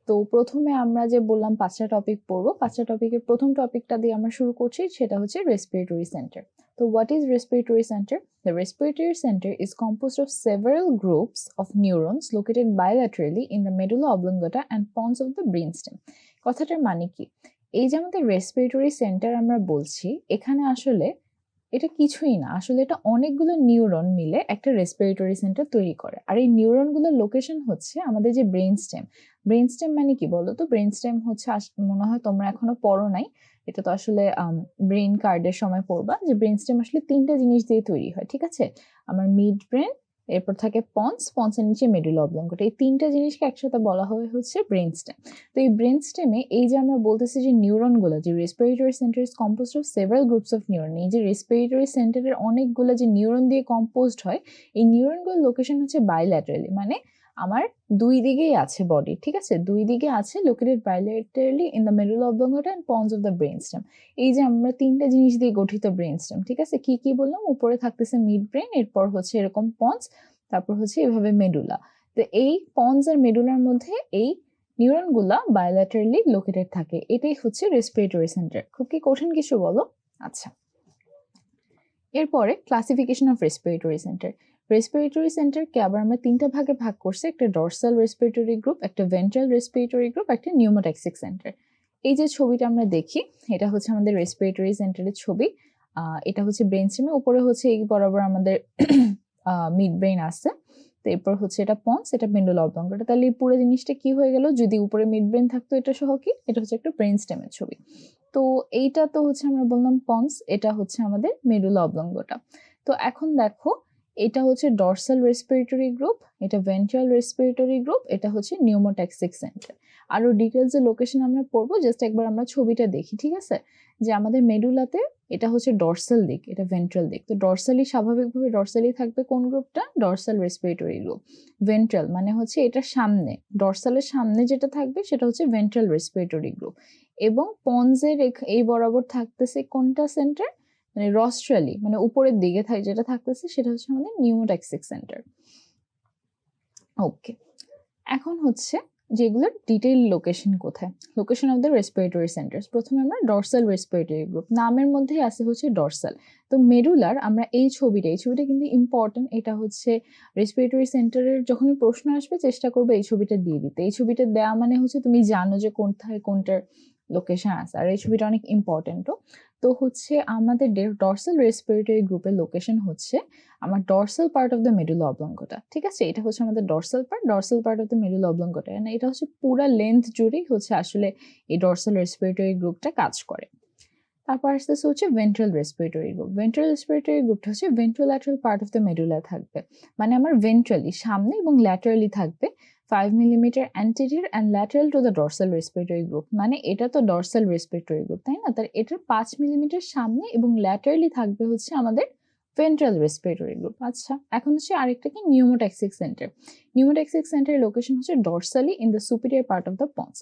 তো প্রথমে আমরা যে বললাম 5টা টপিক পড়বো, 5টা টপিকের প্রথম টপিকটা দিয়ে আমরা শুরু করছি, সেটা হচ্ছে রেসপিরেটরি সেন্টার। তো what is respiratory centre? The respiratory center is composed of several groups of neurons located bilaterally in the medulla oblongata and pons of the brainstem. কথাটার মানে কি? এই যে আমাদের রেসপিরেটরি সেন্টার আমরা বলছি, এখানে আসলে এটা কিছুই না, আসলে এটা অনেকগুলো নিউরন মিলে একটা রেসপিরেটরি সেন্টার তৈরি করে। আর এই নিউরনগুলোর লোকেশন হচ্ছে আমাদের যে ব্রেইনস্টেম। ব্রেইনস্টেম মানে কি বলো তো? ব্রেইনস্টেম হচ্ছে মনে হয় তোমরা এখনো পড়ো নাই, এটা তো আসলে ব্রেইন কার্ডের সময় পড়বা যে ব্রেইনস্টেম আসলে 3টা জিনিস দিয়ে তৈরি হয়, ঠিক আছে? আমার মিড ব্রেন, এরপর থাকে পন্স, পন্সের নিচে মেডুলা অবলঙ্গটা, এই 3টা জিনিসকে একসাথে বলা হয় হচ্ছে ব্রেইনস্টেম। তো এই ব্রেইনস্টেমে এই যে আমরা বলতেছি যে নিউরনগুলো, যে respiratory centre is composed of several groups of neuron, এই যে রেসপিরেটরি সেন্টারের অনেকগুলো যে নিউরন দিয়ে কম্পোজড হয়, এই নিউরনগুলোর লোকেশন হচ্ছে বাইল্যাটারালি, মানে আমার দুই দিকেই আছে বডি, ঠিক আছে? দুই দিকে আছে, located bilaterally in the medulla oblongata and pons of the brainstem. এই যে আমরা 3টা জিনিস দিয়ে গঠিত ব্রেইনস্টেম, ঠিক আছে? কি কি বললাম? উপরে থাকতেছে মিড ব্রেন, এরপর হচ্ছে এরকম পন্স, তারপর হচ্ছে এভাবে মেডুলা। তো এই পন্স আর মেডুলার মধ্যে এই নিউরনগুলা বায়োল্যাটারালি লোকেটেড থাকে, এটাই হচ্ছে রেসপিরেটরি সেন্টার। খুব কি কঠিন কিছু বলো? আচ্ছা, এরপরে classification of respiratory centre. Respiratory সেন্টারকে আবার আমরা 3টা ভাগে ভাগ করছি, একটা ডরসাল রেসপিরেটরি গ্রুপ, একটা ভেন্ট্রাল রেসপিরেটরি গ্রুপ, একটা নিউমোট্যাক্সিক সেন্টার। এই যে ছবিটা আমরা দেখি, এটা হচ্ছে আমাদের রেসপিরেটরি সেন্টারের ছবি। এটা হচ্ছে ব্রেন স্টেমের উপরে হচ্ছে এই বরাবর আমাদের মিড ব্রেন আছে, তো এরপর হচ্ছে এটা পন্স, এটা মেডুলা অবলঙ্গটা। তাহলে এই পুরো জিনিসটা কি হয়ে গেল? যদি উপরে মিড ব্রেন থাকতো, এটা সহ কি, এটা হচ্ছে একটা ব্রেন স্টেমের ছবি। তো এইটা তো হচ্ছে আমরা বললাম পন্স, এটা হচ্ছে আমাদের মেডুলা অবলঙ্গটা। তো এখন দেখো, এটা হচ্ছে ডরসাল রেসপিরেটরি গ্রুপ, এটা ভেন্ট্রাল রেসপিরেটরি গ্রুপ, এটা হচ্ছে নিউমোট্যাক্সিক সেন্টার। আরো ডিটেলস এর লোকেশন আমরা পড়বো, জাস্ট একবার আমরা ছবিটা দেখি, ঠিক আছে? যে আমাদের মেডুলাতে এটা হচ্ছে ডরসাল দিক, এটা ভেন্ট্রাল দিক। তো ডরসালি, স্বাভাবিকভাবে ডরসালি থাকবে কোন গ্রুপটা? Dorsal respiratory group. ভেন্ট্রাল মানে হচ্ছে এটা সামনে, ডরসালের সামনে যেটা থাকবে সেটা হচ্ছে ভেন্ট্রাল রেসপিরেটরি গ্রুপ। এবং পন্সের এই বরাবর থাকতেছে কোনটা সেন্টার? মানে রস্ট্রালি, মানে উপরের দিকে যেটা থাকতেছে সেটা হচ্ছে আমাদের নিউমোট্যাক্সিক সেন্টার। ওকে, এখন হচ্ছে যেগুলোর ডিটেইল লোকেশন কোথায়, location of the respiratory centres. প্রথমে আমরা ডরসাল রেসপিরেটরি গ্রুপ, নামের মধ্যেই আছে হচ্ছে ডরসাল। তো মেডুলার আমরা এই ছবিটা কিন্তু ইম্পর্টেন্ট, এটা হচ্ছে রেসপিরেটরি সেন্টারের যখনই প্রশ্ন আসবে চেষ্টা করবে এই ছবিটা দিয়ে দিতে। এই ছবিটা দেওয়া মানে হচ্ছে তুমি জানো যে কোথায় কোনটার লোকেশন আছে, আর এই ছবিটা অনেক ইম্পর্টেন্টও। তো হচ্ছে আমাদের ডরসাল রেসপিরেটরি গ্রুপের লোকেশন হচ্ছে আমার dorsal part of the medulla অবলঙ্গটা, ঠিক আছে? এটা হচ্ছে আমাদের dorsal part of the medulla oblongata, এটা হচ্ছে পুরা লেন্থ জুড়েই হচ্ছে আসলে এই ডরসাল রেসপিরেটরি গ্রুপটা কাজ করে। তারপর আসতেছে হচ্ছে ventral respiratory group. Ventral respiratory গ্রুপটা হচ্ছে ভেন্ট্রোল্যাটারাল পার্ট অফ দ্য মেডুলা থাকবে, মানে আমার ভেন্ট্রালি সামনে এবং ল্যাটারালি থাকবে 5 millimetre anterior and lateral to the dorsal respiratory group. মানে এটা তো ডরসাল রেসপিরেটরি গ্রুপ, তাই না? তার এটার 5 মিলিমিটার সামনে এবং ল্যাটারালি থাকবে হচ্ছে আমাদের ভেন্ট্রাল রেসপিরেটরি গ্রুপ। আচ্ছা, এখন হচ্ছে আরেকটা কি, নিউমোট্যাক্সিক সেন্টার। নিউমোট্যাক্সিক সেন্টারের লোকেশন হচ্ছে dorsally in the superior part of the pons.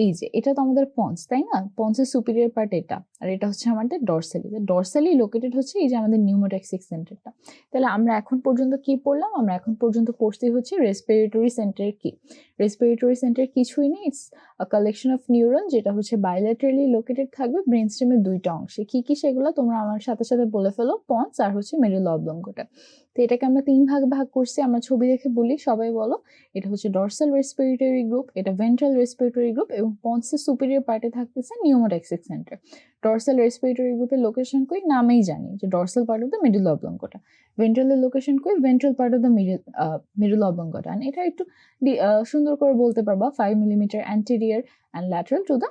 এই যে এটা তো আমাদের পন্স, তাই না? পন্সের সুপিরিয়র পার্ট এটা, আর এটা হচ্ছে আমাদের ডরসালি। ডরসালি লোকেটেড হচ্ছে এই যে আমাদের নিউমোট্যাক্সিক সেন্টারটা। তাহলে আমরা এখন পর্যন্ত কি পড়লাম? আমরা এখন পর্যন্ত পড়তে হচ্ছে রেসপিরেটরি সেন্টার কি। রেসপিরেটরি সেন্টার কিছুই নেই, it's a collection of neuron, যেটা হচ্ছে বাইল্যাটারালি লোকেটেড থাকবে ব্রেইনস্টেমের 2টা অংশে। কি কি সেগুলো তোমরা আমার সাথে সাথে বলে ফেলো, পন্স আর হচ্ছে মেডুলা অবলঙ্গটা। তো এটাকে আমরা 3 ভাগে ভাগ করছি, আমরা ছবি দেখে বলি, সবাই বলো। এটা হচ্ছে ডরসাল রেসপিরেটরি গ্রুপ, এটা ভেন্ট্রাল রেসপিরেটরি গ্রুপ, এবং পন্সের সুপিরিয়র পার্টে থাকতেছে নিউমোট্যাক্সিক সেন্টার। ডরসাল রেসপিরেটরি গ্রুপের লোকেশন কই? নামেই জানি যে dorsal part of the medulla oblongata. ভেন্ট্রালের লোকেশন কই? Ventral part of the medulla oblongata. এটা একটু সুন্দর করে বলতে পারবা, 5 millimetre anterior and lateral to the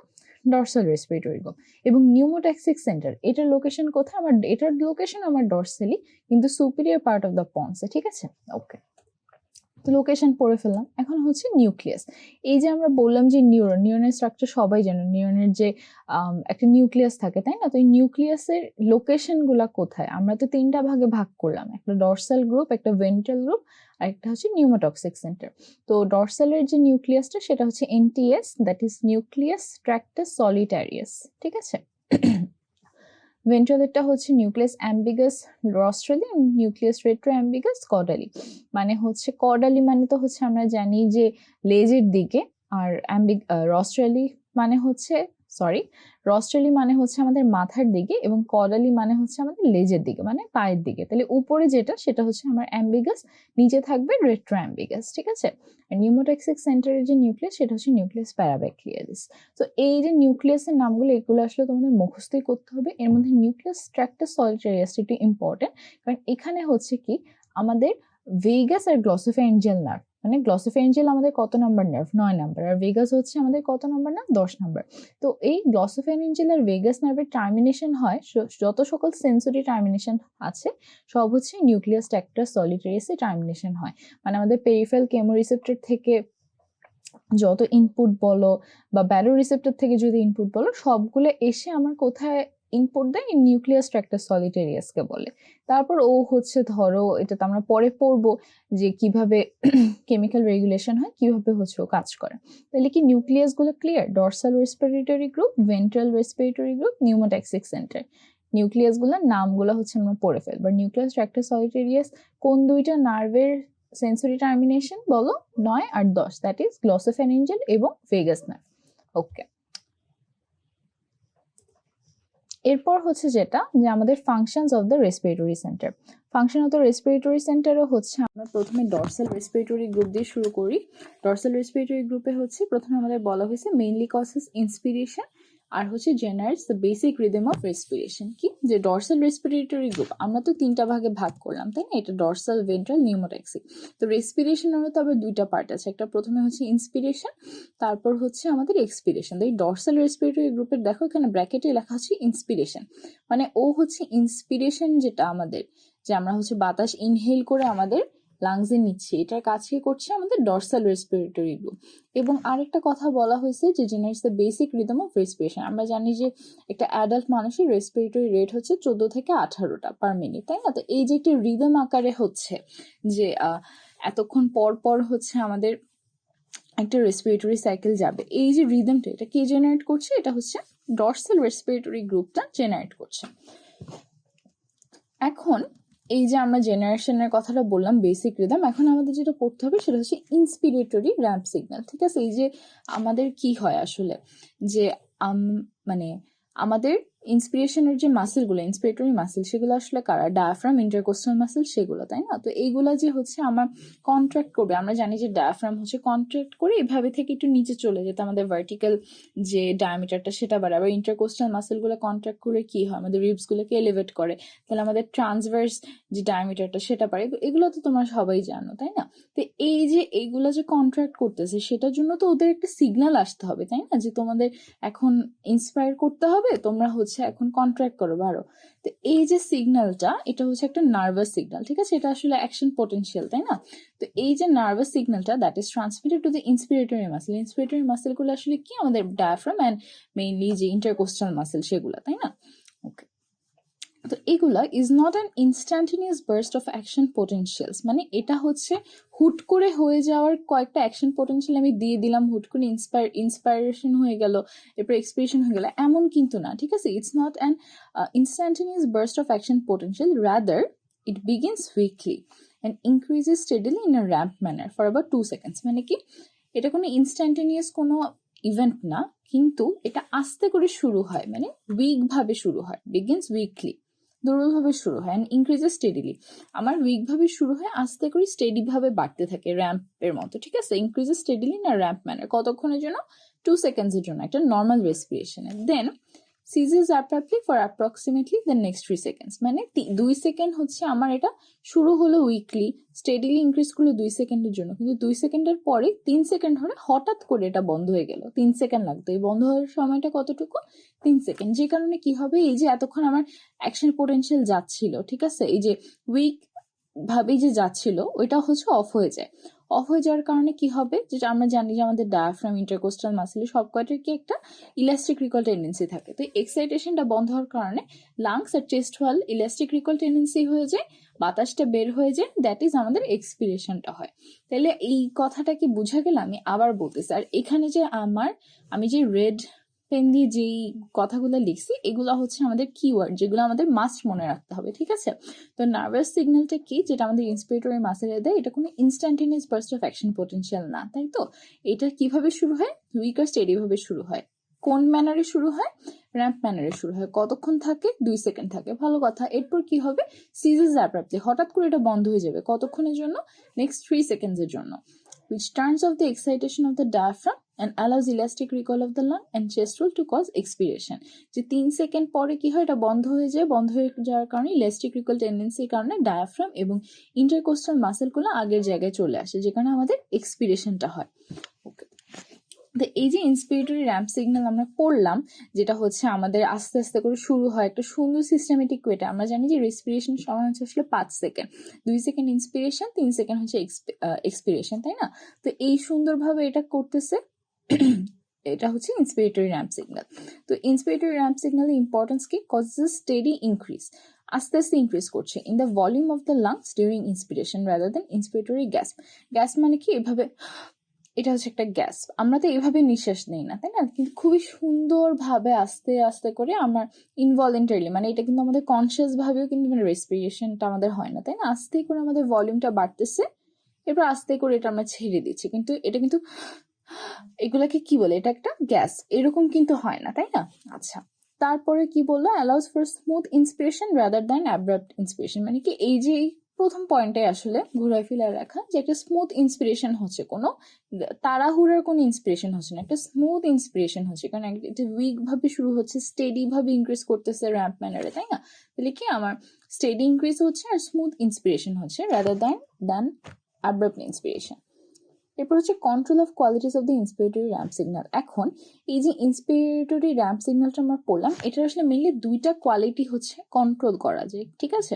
dorsal respiratory group. এবং নিউমোট্যাক্সিক সেন্টার, এটার লোকেশন কোথায়? এটার লোকেশন আমার ডরসালি, কিন্তু সুপিরিয়র পার্ট অফ দ্য পন্সে, ঠিক আছে? ওকে, তো লোকেশন পড়ে ফেললাম। এখন হচ্ছে নিউক্লিয়াস। এই যে আমরা বললাম যে নিউরনের স্ট্রাকচার সবাই জানে, নিউরনের যে একটা নিউক্লিয়াস থাকে, তাই না? তো এই নিউক্লিয়াসের লোকেশন গুলা কোথায়? আমরা তো 3টা ভাগে ভাগ করলাম, একটা ডরসাল গ্রুপ, একটা ভেন্ট্রাল গ্রুপ, আর একটা হচ্ছে নিউমোটক্সিক সেন্টার। তো ডরসালের যে নিউক্লিয়াসটা সেটা হচ্ছে এনটিএস, দ্যাট ইজ নিউক্লিয়াস ট্র্যাক্টাস সলিটারিয়াস, ঠিক আছে? ভেন্ট্রালেরটা হচ্ছে নিউক্লিয়াস অ্যাম্বিগাস রস্ট্রালি, নিউক্লিয়াস রেট্রো অ্যাম্বিগাস কর্ডালি। মানে হচ্ছে কর্ডালি মানে তো হচ্ছে আমরা জানি যে লেজের দিকে, আর রস্ট্রালি মানে হচ্ছে আমাদের মাথার দিকে এবং কডালি মানে হচ্ছে আমাদের লেজের দিকে, মানে পায়ের দিকে। তাহলে উপরে যেটা সেটা হচ্ছে আমার অ্যাম্বিগাস, নিচে থাকবে রেট্রোঅ্যাম্বিগাস, ঠিক আছে। আর নিউমোট্যাক্সিক সেন্টারের যে নিউক্লিয়াস সেটা হচ্ছে নিউক্লিয়াস প্যারাব্যাক্টিয়ালিস। তো এই যে নিউক্লিয়াসের নামগুলো, এগুলো আসলে তোমাদের মুখস্থই করতে হবে। এর মধ্যে নিউক্লিয়াস স্ট্রাকটাস সলিটারিয়াস একটু ইম্পর্টেন্ট, কারণ এখানে হচ্ছে কি আমাদের ভেগাস আর গ্লসোফ্যারিঞ্জিয়াল নার্ভ, মানে গ্লসোফ্যারিঞ্জিয়াল আমাদের কত নাম্বার নার্ভ, 9 নাম্বার, আর ভেগাস হচ্ছে আমাদের কত নাম্বার নার্ভ, 10 নাম্বার। তো এই গ্লসোফ্যারিঞ্জিয়াল আর ভেগাস নার্ভের টার্মিনেশন হয়, যত সকল সেন্সরি টার্মিনেশন আছে সব হচ্ছে নিউক্লিয়াস স্ট্রাকটাস সলিটারিয়াসে টার্মিনেশন হয়। মানে আমাদের পেরিফেরাল কেমোরিসেপ্টর থেকে যত ইনপুট বলো বা ব্যারো রিসেপ্টর থেকে যদি ইনপুট বলো, সবগুলো এসে আমার কোথায় ইনপুট দেয়, নিউক্লিয়াস ট্র্যাক্টাস সলিটারিয়াসকে বলে। তারপর ও হচ্ছে ধরো, এটা তো আমরা পরে পড়বো যে কিভাবে কেমিক্যাল রেগুলেশন হয়, কিভাবে হচ্ছে ও কাজ করে। তাহলে কি নিউক্লিয়াস গুলো clear? Dorsal respiratory group, ventral respiratory group, নিউমোট্যাক্সিক centre. Nucleus গুলোর নামগুলো হচ্ছে আমরা পড়ে ফেলবো। নিউক্লিয়াস ট্র্যাক্টাস সলিটারিয়াস কোন দুইটা নার্ভের সেন্সরি টার্মিনেশন বলো, 9 আর 10, দ্যাট ইজ গ্লসোফ্যারিঞ্জিয়াল এবং ভেগাস নার্ভ। ওকে, এরপর হচ্ছে যেটা যে আমাদের functions of the respiratory centre. Function of the respiratory সেন্টারও হচ্ছে, আমরা প্রথমে ডরসাল রেসপিরেটরি গ্রুপ দিয়ে শুরু করি। ডরসাল রেসপিরেটরি গ্রুপে হচ্ছে প্রথমে আমাদের বলা হয়েছে মেইনলি কজেস ইন্সপিরেশন, আর হচ্ছে generates the basic rhythm of respiration. কি যে ডরসাল রেসপিরেটরি গ্রুপ আমরা তো 3টা ভাগে ভাগ করলাম, তাই না? এটা ডরসাল, ভেন্ট্রাল, নিউমোট্যাক্সিক। তো রেসপিরেশনেরও তো আবার 2টা পার্ট আছে, একটা প্রথমে হচ্ছে ইন্সপিরেশন, তারপর হচ্ছে আমাদের এক্সপিরেশন। এই ডরসাল রেসপিরেটরি গ্রুপের দেখো এখানে ব্র্যাকেটে লেখা হচ্ছে ইন্সপিরেশন, মানে ও হচ্ছে ইন্সপিরেশন যেটা আমাদের, যে আমরা হচ্ছে বাতাস ইনহেল করে আমাদের লাংসে নিচ্ছি, এটার কাছে করছে আমাদের ডরসাল রেসপিরেটরি গ্রুপ। এবং আরেকটা কথা বলা হয়েছে যে generates the basic rhythm of respiration. আমরা জানি যে একটা অ্যাডাল্ট মানুষের রেসপিরেটরি রেট হচ্ছে 14 থেকে 18টা পার মিনিট, তাই না? তো এই যে একটি রিদম আকারে হচ্ছে যে এতক্ষণ পর পর হচ্ছে আমাদের একটা রেসপিরেটরি সাইকেল যাবে, এই যে রিদমটা এটা কে জেনারেট করছে? এটা হচ্ছে ডরসাল রেসপিরেটরি গ্রুপটা জেনারেট করছে। এখন এই যে আমরা জেনারেশনের কথাটা বললাম, বেসিক রিদম, এখন আমাদের যেটা পড়তে হবে সেটা হচ্ছে ইন্সপিরেটরি র্যাম্প সিগন্যাল, ঠিক আছে? এই যে আমাদের কি হয় আসলে যে মানে আমাদের ইন্সপিরেশনের যে মাসেলগুলো, ইন্সপিরেটরি মাসেল, সেগুলো আসলে কারা? ডায়াফ্রাম, ইন্টারকোস্টাল মাসেল, সেগুলো, তাই না? তো এইগুলা যে হচ্ছে আমার কন্ট্রাক্ট করবে, আমরা জানি যে ডায়াফ্রাম হচ্ছে কন্ট্রাক্ট করে এভাবে থেকে একটু নিচে চলে যেতে আমাদের ভার্টিক্যাল যে ডায়ামিটারটা সেটা বাড়ে। আবার ইন্টারকোস্টাল মাসেলগুলো কন্ট্রাক্ট করে কি হয়, আমাদের রিবসগুলোকে এলিভেট করে, তাহলে আমাদের ট্রান্সভার্স যে ডায়ামিটারটা সেটা বাড়ে। এগুলো তো তোমরা সবাই জানো, তাই না? তো এই যে এইগুলো যে কন্ট্রাক্ট করতেছে সেটার জন্য তো ওদের একটা সিগন্যাল আসতে হবে, তাই না? যে তোমাদের এখন ইন্সপায়ার করতে হবে, তোমরা হচ্ছে এখন কন্ট্রাক্ট করো, বাড়ো। তো এই যে সিগন্যালটা, এটা হচ্ছে একটা নার্ভাস সিগন্যাল, ঠিক আছে? এটা আসলে অ্যাকশন পোটেনশিয়াল, তাই না? তো এই যে নার্ভাস সিগন্যালটা, that is transmitted to the inspiratory muscle. Inspiratory মাসেলগুলো আসলে কি? আমাদের ডায়াফ্রাম অ্যান্ড মেইনলি যে ইন্টারকোস্টাল মাসেল সেগুলো, তাই না? ওকে, তো এগুলা is not an instantaneous burst of action potentials, মানে এটা হচ্ছে হুট করে হয়ে যাওয়ার কয়েকটা অ্যাকশন পোটেনশিয়াল আমি দিয়ে দিলাম, হুট করে ইন্সপাইরেশন হয়ে গেল, এরপর এক্সপিরেশন হয়ে গেল, এমন কিন্তু না, ঠিক আছে? It's not an instantaneous burst of action potential, rather it begins weakly and increases steadily in a ramp manner for about 2 seconds. মানে কি, এটা কোনো ইনস্ট্যান্টেনিয়াস কোনো ইভেন্ট না, কিন্তু এটা আস্তে করে শুরু হয়, মানে উইক ভাবে শুরু হয়, begins weakly, দুর্বলভাবে শুরু হয়, and increases steadily, আমার উইক ভাবে শুরু হয়, আস্তে করে স্টেডি ভাবে বাড়তে থাকে র্যাম্পের মতো, ঠিক আছে? increases steadily in a ramp manner, কতক্ষণের জন্য? 2 সেকেন্ডসের জন্য, একটা নর্মাল রেসপিরেশনে। Then ceases abruptly for approximately the next 3 seconds, মানে 2 সেকেন্ড হচ্ছে আমার এটা শুরু হলো উইকলি, স্টেডিলি ইনক্রিজ করলো 2 সেকেন্ডের জন্য, কিন্তু 2 সেকেন্ডের পরে 3 সেকেন্ড হলে হঠাৎ করে এটা বন্ধ হয়ে গেল। 3 সেকেন্ড লাগতো, এই বন্ধ হওয়ার সময়টা কতটুকু? 3 সেকেন্ড। যে কারণে কি হবে, এই যে এতক্ষণ আমার অ্যাকশন পোটেনশিয়াল যাচ্ছিল, ঠিক আছে, এই যে উইক ভাবে যে যাচ্ছিল ওইটা হচ্ছে অফ হয়ে যায়। অফ হয়ে যাওয়ার কারণে কি হবে, যেটা আমরা জানি যে আমাদের ডায়াফ্রাম, ইন্টারকোস্টাল মাসেল সব কয়টার কি একটা ইলাস্টিক রিকল টেন্ডেন্সি থাকে। তো এক্সাইটেশনটা বন্ধ হওয়ার কারণে লাংস আর চেস্ট ওয়াল ইলাস্টিক রিকল টেন্ডেন্সি হয়ে যায়, বাতাসটা বের হয়ে যায়, দ্যাট ইজ আমাদের এক্সপিরেশনটা হয়। তাহলে এই কথাটা কি বুঝা গেল? আমি আবার বলতেছি। আর এখানে যে আমি যে রেড পেন দিয়ে যেই কথাগুলো লিখছি এগুলো হচ্ছে আমাদের কিওয়ার্ড, যেগুলো আমাদের মাস্ট মনে রাখতে হবে, ঠিক আছে? তো নার্ভাস সিগন্যালটা কি, যেটা আমাদের ইন্সপিরেটরি মাসেলে দেয়, এটা কোনো instantaneous burst of action potential না, তাই তো? এটা কিভাবে শুরু হয়? উইক আর স্টেডি ভাবে শুরু হয়। কোন ম্যানারে শুরু হয়? র্যাম্প ম্যানারে শুরু হয়। কতক্ষণ থাকে? 2 সেকেন্ড থাকে। ভালো কথা। এরপর কি হবে? সিজেস অ্যাব্রাপ্টলি, হঠাৎ করে এটা বন্ধ হয়ে যাবে। কতক্ষণের জন্য? নেক্সট 3 সেকেন্ডসের জন্য। which turns off the excitation of the diaphragm and allows elastic recoil of the lung and chest roll to cause expiration. যে 3 সেকেন্ড পরে কি হয়? এটা বন্ধ হয়ে যায়। বন্ধ হয়ে যাওয়ার কারণে ইলাস্টিক রিকল টেন্ডেন্সির কারণে ডায়াফ্রাম এবং ইন্টারকোস্টাল মাসেলগুলো আগের জায়গায় চলে আসে, যেখানে আমাদের এক্সপিরেশনটা হয়। ওকে, তো এই যে ইন্সপিরেটরি র্যাম্প সিগন্যাল আমরা পড়লাম, যেটা হচ্ছে আমাদের আস্তে আস্তে করে শুরু হয় একটা সুন্দর সিস্টেমেটিক ওয়েতে। আমরা জানি যে রেসপিরেশন সময় হচ্ছে আসলে 5 সেকেন্ড, 2 সেকেন্ড ইন্সপিরেশন, 3 সেকেন্ড হচ্ছে এক্সপিরেশন, তাই না? তো এই সুন্দরভাবে এটা করতেছে এটা হচ্ছে ইন্সপিরেটরি র্যাম্প সিগন্যাল। তো ইন্সপিরেটরি র্যাম্প সিগন্যালের ইম্পর্টেন্স কি? কজেস স্টেডি ইনক্রিজ, আস্তে আস্তে ইনক্রিজ করছে in the volume of the lungs during inspiration rather than inspiratory gasp. Gas মানে কি? এভাবে, এটা হচ্ছে একটা গ্যাস। আমরা তো এইভাবে নিঃশ্বাস নেই না, তাই না? কিন্তু খুবই সুন্দরভাবে আস্তে আস্তে করে আমার ইনভলেন্টারিলি, মানে এটা কিন্তু আমাদের কনসিয়াস ভাবেও কিন্তু মানে রেসপিরেশনটা আমাদের হয় না, তাই না? আস্তে করে আমাদের ভলিউমটা বাড়তেছে, এরপর আস্তে করে এটা আমরা ছেড়ে দিচ্ছি, কিন্তু এটা কিন্তু এগুলাকে কি বলে? এটা একটা গ্যাস, এরকম কিন্তু হয় না, তাই না? আচ্ছা, তারপরে কি বললো? Allows for smooth inspiration rather than abrupt inspiration. মানে কি? এই যে প্রথম পয়েন্টে আসলে ঘুরাই ফিরায় রাখা, যে একটা স্মুথ ইন্সপিরেশন হচ্ছে, কোনো তাড়াহুড়ার কোনো ইন্সপিরেশন হচ্ছে না, একটা স্মুথ ইন্সপিরেশন হচ্ছে, কারণ এটা উইক ভাবে শুরু হচ্ছে, স্টেডি ভাবে ইনক্রিজ করতেছে র্যাম্প ম্যানারে, তাই না? তাহলে কি আমার স্টেডি ইনক্রিজ হচ্ছে আর স্মুথ ইন্সপিরেশন হচ্ছে রাদার দ্যান অ্যাব্রাপ্ট ইন্সপিরেশন। এরপর হচ্ছে control of qualities of the inspiratory ramp signal. এখন এই যে ইন্সপিরেটরি র্যাম্প সিগন্যালটা আমরা পড়লাম, এটার আসলে মেইনলি দুইটা কোয়ালিটি হচ্ছে কন্ট্রোল করা যায়, ঠিক আছে?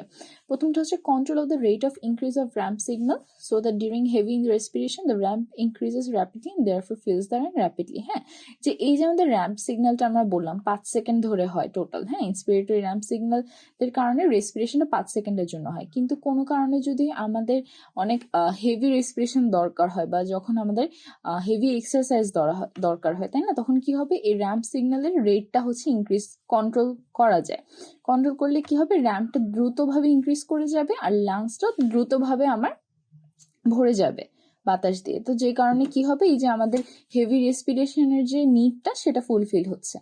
প্রথমটা হচ্ছে control of the rate of increase of ramp signal so that during heavy respiration the ramp increases rapidly and therefore fills the ramp rapidly. হ্যাঁ, যে এই যে আমাদের র্যাম্প সিগন্যালটা আমরা বললাম 5 সেকেন্ড ধরে হয় টোটাল। হ্যাঁ, ইন্সপিরেটরি র্যাম্প সিগন্যালের কারণে রেসপিরেশনটা 5 সেকেন্ডের জন্য হয়, কিন্তু কোনো কারণে যদি আমাদের অনেক হেভি রেসপিরেশন দরকার হয় বা যখন আমাদের হেভি এক্সারসাইজ দরকার হয়, তাই না? তখন কি হবে? এই র্যাম্প সিগন্যালের রেটটা হচ্ছে ইনক্রিজ কন্ট্রোল করা যায়। কন্ট্রোল করলে কি হবে? র্যাম্পটা দ্রুতভাবে ইনক্রিজ করে যাবে আর লাংসটা দ্রুতভাবে আমার ভরে যাবে বাতাস দিয়ে। তো যে কারণে কি হবে? এই যে আমাদের হেভি রেসপিরেশনের যে নিডটা, সেটা ফুলফিল হচ্ছে।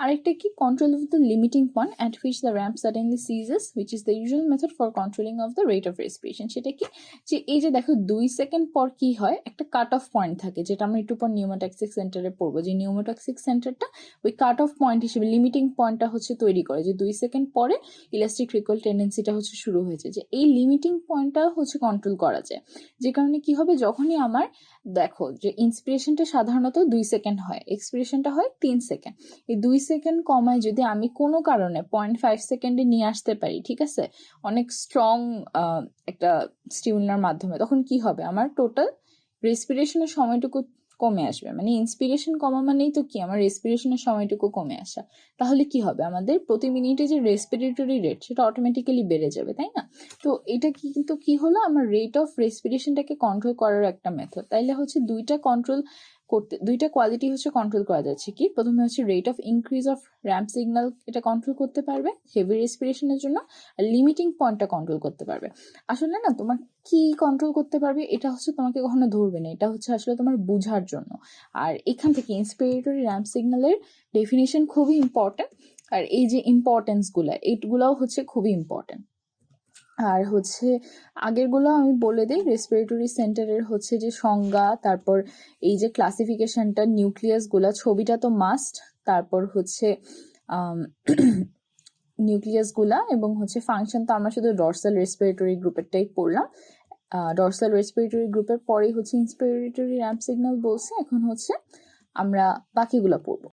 আরেকটা কি? Control of the limiting point at which the ramp suddenly সিজেস, which is the usual method for controlling of the rate of respiration. সেটা কি? যে এই যে দেখো 2 সেকেন্ড পর কি হয়? একটা কাট অফ পয়েন্ট থাকে, যেটা আমরা একটু পর নিউমোট্যাক্সিক সেন্টারে পড়বো, যে নিউমোট্যাক্সিক সেন্টারটা ওই কাট অফ পয়েন্ট হিসেবে লিমিটিং পয়েন্টটা হচ্ছে তৈরি করে, যে 2 সেকেন্ড পরে ইলাস্টিক রিকল টেন্ডেন্সিটা হচ্ছে শুরু হয়েছে, যে এই লিমিটিং পয়েন্টটা হচ্ছে কন্ট্রোল করা যায়। যে কারণে কি হবে? যখনই আমার দেখো যে ইন্সপিরেশনটা সাধারণত 2 সেকেন্ড হয়, এক্সপিরেশনটা হয় 3 সেকেন্ড, এই 2 সেকেন্ড কমায় যদি আমি কোনো কারণে 0.5 সেকেন্ডে নিয়ে আসতে পারি, ঠিক আছে, অনেক স্ট্রং একটা স্টিমুলার মাধ্যমে, তখন কি হবে? আমার টোটাল রেসপিরেশনের সময়টুকু কমে আসবে। মানে ইন্সপিরেশন কমা মানেই তো কি? আমার রেসপিরেশনের সময়টুকু কমে আসা। তাহলে কি হবে? আমাদের প্রতি মিনিটে যে রেসপিরেটরি রেট, সেটা অটোমেটিক্যালি বেড়ে যাবে, তাই না? তো এটা কিন্তু কি হলো? আমার রেট অফ রেসপিরেশনটাকে কন্ট্রোল করার একটা মেথড। তাইলে হচ্ছে দুইটা কন্ট্রোল করতে, দুইটা কোয়ালিটি হচ্ছে কন্ট্রোল করা যাচ্ছে। কি? প্রথমে হচ্ছে rate of increase of ramp signal, এটা কন্ট্রোল করতে পারবে হেভি রেসপিরেশনের জন্য, আর লিমিটিং পয়েন্টটা কন্ট্রোল করতে পারবে। আসলে না, তোমার কি কন্ট্রোল করতে পারবে এটা হচ্ছে তোমাকে কখনো ধরবে না, এটা হচ্ছে আসলে তোমার বুঝার জন্য। আর এখান থেকে ইন্সপিরেটরি র্যাম্প সিগন্যালের ডেফিনিশন খুবই ইম্পর্টেন্ট, আর এই যে ইম্পর্টেন্স গুলা, এইগুলাও হচ্ছে খুবই ইম্পর্টেন্ট। আর হচ্ছে আগেরগুলো আমি বলে দিই, রেসপিরেটরি সেন্টারের হচ্ছে যে সংজ্ঞা, তারপর এই যে ক্লাসিফিকেশনটা, নিউক্লিয়াস গুলা, ছবিটা তো মাস্ট, তারপর হচ্ছে নিউক্লিয়াস গুলা, এবং হচ্ছে ফাংশন তো আমরা শুধু ডরসাল রেসপিরেটরি গ্রুপেরটাই পড়লাম। ডরসাল রেসপিরেটরি গ্রুপের পরেই হচ্ছে ইন্সপিরেটরি র্যাম্প সিগন্যাল বলছে, এখন হচ্ছে আমরা বাকিগুলো পড়বো।